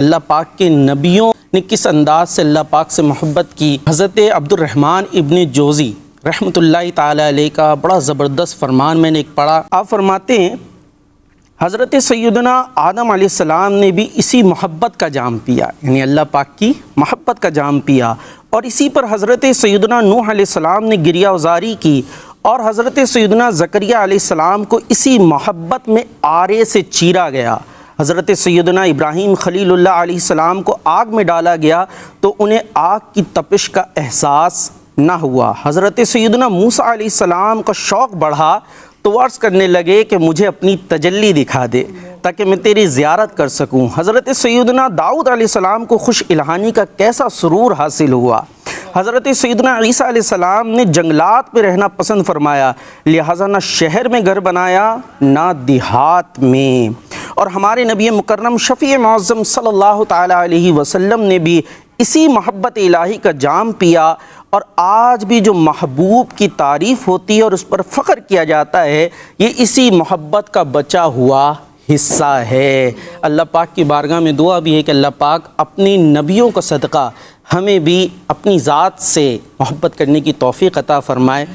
اللہ پاک کے نبیوں نے کس انداز سے اللہ پاک سے محبت کی۔ حضرت عبد الرحمن ابن جوزی رحمۃ اللہ تعالی علیہ کا بڑا زبردست فرمان میں نے ایک پڑھا۔ آپ فرماتے ہیں حضرت سیدنا آدم علیہ السلام نے بھی اسی محبت کا جام پیا، یعنی اللہ پاک کی محبت کا جام پیا، اور اسی پر حضرت سیدنا نوح علیہ السلام نے گریہ وزاری کی، اور حضرت سیدنا زکریا علیہ السلام کو اسی محبت میں آرے سے چیرا گیا۔ حضرت سیدنا ابراہیم خلیل اللہ علیہ السلام کو آگ میں ڈالا گیا تو انہیں آگ کی تپش کا احساس نہ ہوا۔ حضرت سیدنا موسیٰ علیہ السلام کا شوق بڑھا تو عرض کرنے لگے کہ مجھے اپنی تجلی دکھا دے تاکہ میں تیری زیارت کر سکوں۔ حضرت سیدنا داؤد علیہ السلام کو خوش الہانی کا کیسا سرور حاصل ہوا۔ حضرت سیدنا عیسیٰ علیہ السلام نے جنگلات پہ رہنا پسند فرمایا، لہٰذا نہ شہر میں گھر بنایا نہ دیہات میں۔ اور ہمارے نبی مکرم شفیع معظم صلی اللہ تعالی علیہ وسلم نے بھی اسی محبت الہی کا جام پیا، اور آج بھی جو محبوب کی تعریف ہوتی ہے اور اس پر فخر کیا جاتا ہے، یہ اسی محبت کا بچا ہوا حصہ ہے۔ اللہ پاک کی بارگاہ میں دعا بھی ہے کہ اللہ پاک اپنی نبیوں کا صدقہ ہمیں بھی اپنی ذات سے محبت کرنے کی توفیق عطا فرمائے۔